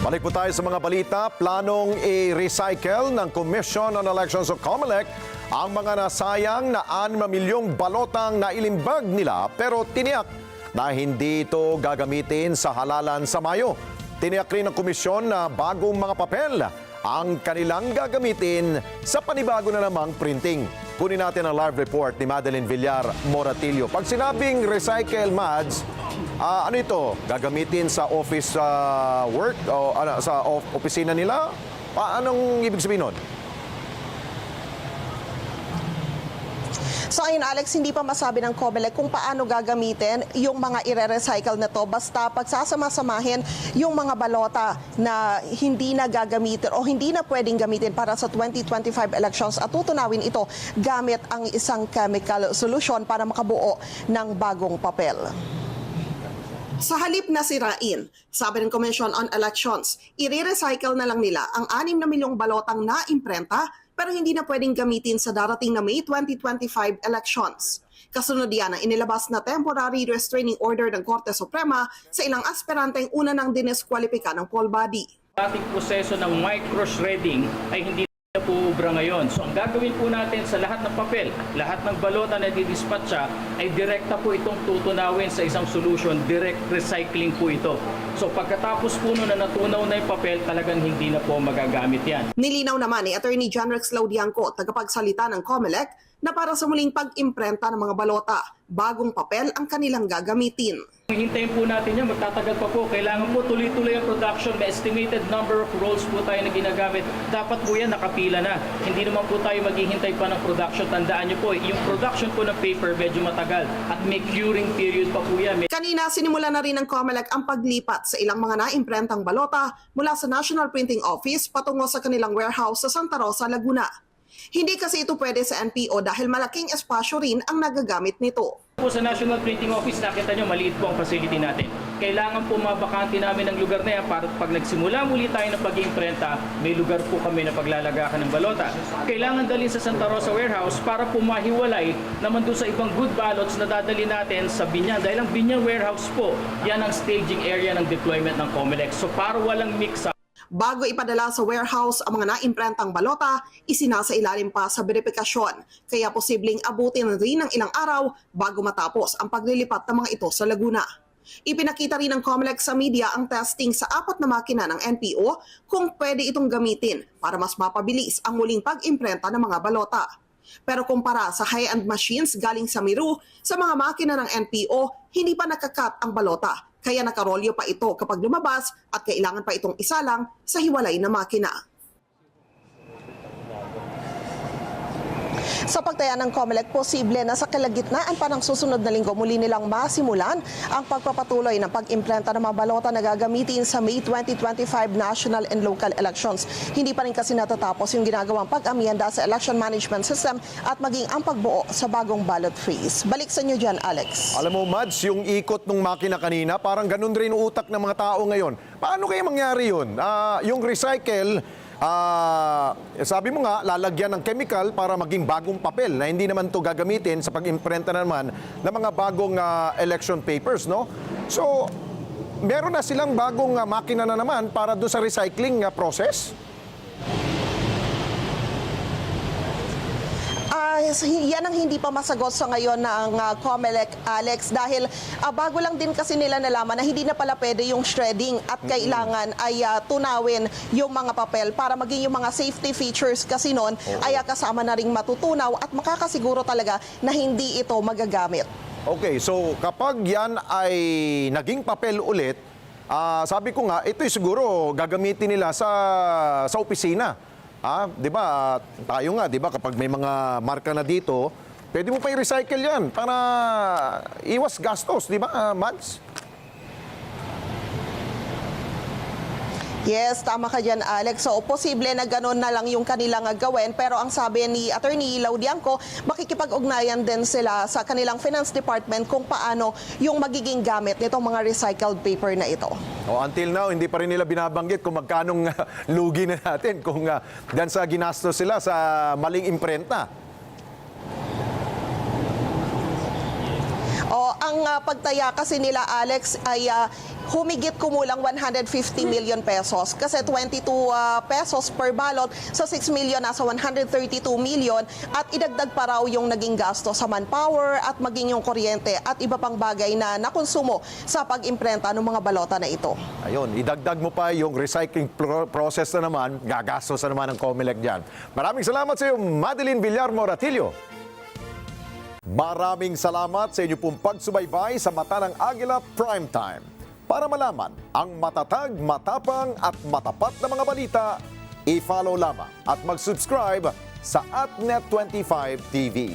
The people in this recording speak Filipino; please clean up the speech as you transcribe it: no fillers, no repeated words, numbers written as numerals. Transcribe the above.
Balik po tayo sa mga balita. Planong i-recycle ng Commission on Elections o COMELEC ang mga nasayang na 6 milyong balotang na ilimbag nila pero tiniyak na hindi ito gagamitin sa halalan sa Mayo. Tiniyak rin ng komisyon na bagong mga papel ang kanilang gagamitin sa panibago na namang printing. Kunin natin ang live report ni Madeline Villar Moratillo. Pag sinabing recycle, Mads, ano ito? Gagamitin sa office work o sa opisina nila? Anong ibig sabihin nun? So ayun Alex, hindi pa masabi ng COMELEC kung paano gagamitin yung mga ire-recycle na to. Basta pagsasama-samahin yung mga balota na hindi na gagamitin o hindi na pwedeng gamitin para sa 2025 elections at tutunawin ito gamit ang isang chemical solution para makabuo ng bagong papel. Sa halip na sirain, sabi ng Commission on Elections, i-recycle na lang nila ang 6 na milyong balotang na-imprenta pero hindi na pwedeng gamitin sa darating na May 2025 elections. Kasunod yan ang inilabas na temporary restraining order ng Korte Suprema sa ilang aspiranteng una nang dineskwalipika ng poll body. Ating proseso ng micro-shredding ay hindi na po ubra ngayon. So ang gagawin po natin sa lahat ng papel, lahat ng balota na didispatcha ay direkta po itong tutunawin sa isang solution, direct recycling po ito. So pagkatapos po na natunaw na yung papel, talagang hindi na po magagamit yan. Nilinaw naman ni Attorney John Rex Laudianco, tagapagsalita ng COMELEC, na para sa muling pag-imprenta ng mga balota, bagong papel ang kanilang gagamitin. Hintayin po natin yan, magtatagal pa po. Kailangan po tuloy-tuloy ang production. May estimated number of rolls po tayo na ginagamit. Dapat po yan nakapila na. Hindi naman po tayo maghihintay pa ng production. Tandaan nyo po, yung production po ng paper medyo matagal at may curing period pa po yan. Kanina, sinimula na rin ng COMELEC ang paglipat sa ilang mga naimprentang balota mula sa National Printing Office patungo sa kanilang warehouse sa Santa Rosa, Laguna. Hindi kasi ito pwede sa NPO dahil malaking espasyo rin ang nagagamit nito. Po sa National Printing Office, nakita nyo, maliit po ang facility natin. Kailangan po mabakante namin ng lugar na yan para pag nagsimula muli tayo ng pag-iimprenta, may lugar po kami na paglalagakan ng balota. Kailangan dalhin sa Santa Rosa Warehouse para po mahiwalay naman doon sa ibang good ballots na dadali natin sa Binyan. Dahil ang Binyan Warehouse po, yan ang staging area ng deployment ng COMELEC. So para walang mix-up. Bago ipadala sa warehouse ang mga naimprentang balota, isinasailalim pa sa verifikasyon. Kaya posibleng abutin rin ng ilang araw bago matapos ang paglilipat ng mga ito sa Laguna. Ipinakita rin ng COMELEC sa media ang testing sa 4 na makina ng NPO kung pwede itong gamitin para mas mapabilis ang muling pag-imprenta ng mga balota. Pero kumpara sa high-end machines galing sa Miru, sa mga makina ng NPO, hindi pa nakakat ang balota. Kaya nakarolyo pa ito kapag lumabas at kailangan pa itong isalang sa hiwalay na makina. Sa pagtaya ng COMELEC, posible na sa kalagitnaan pa ng susunod na linggo muli nilang masimulan ang pagpapatuloy ng pag-imprenta ng mga balota na gagamitin sa May 2025 national and local elections. Hindi pa rin kasi natatapos yung ginagawang pag-amyenda sa election management system at maging ang pagbuo sa bagong ballot freeze. Balik sa inyo dyan, Alex. Alam mo, Mads, yung ikot ng makina kanina, parang ganun rin utak ng mga tao ngayon. Paano kaya mangyari yun? Yung recycle, sabi mo nga, lalagyan ng chemical para maging bagong papel na hindi naman to gagamitin sa pag-imprenta naman ng mga bagong election papers, no? So, meron na silang bagong makina na naman para doon sa recycling process? Yan ang hindi pa masagot sa ngayon ng COMELEC, Alex, dahil bago lang din kasi nila nalaman na hindi na pala pwede yung shredding at kailangan ay tunawin yung mga papel para maging yung mga safety features kasi noon ay kasama na ring matutunaw at makakasiguro talaga na hindi ito magagamit. Okay, so kapag yan ay naging papel ulit, sabi ko nga, ito siguro gagamitin nila sa opisina. 'Di ba? Tayo nga, 'di ba, kapag may mga marka na dito, pwede mo pa i-recycle 'yan para iwas gastos, 'di ba, Mads? Yes, tama ka dyan, Alex. So, posible na gano'n na lang yung kanilang gawin. Pero ang sabi ni Attorney Laudianco, makikipag-ugnayan din sila sa kanilang Finance Department kung paano yung magiging gamit nitong mga recycled paper na ito. Until now, hindi pa rin nila binabanggit kung magkanong lugi na natin kung dyan sa ginastos sila sa maling imprenta. Ang ang pagtaya kasi nila, Alex, ay humigit kumulang 150 million pesos. Kasi 22 pesos per balot sa 6 million, nasa 132 million. At idagdag pa raw yung naging gasto sa manpower at maging yung kuryente at iba pang bagay na nakonsumo sa pag-imprenta ng mga balota na ito. Ayun, idagdag mo pa yung recycling process na naman, gagastos na naman ng COMELEC dyan. Maraming salamat sa iyo, Madeline Villar Moratillo. Maraming salamat sa inyo pong pagsubaybay sa Mata ng Agila Primetime. Para malaman ang matatag, matapang at matapat na mga balita, i-follow lamang at mag-subscribe sa @Net25 TV.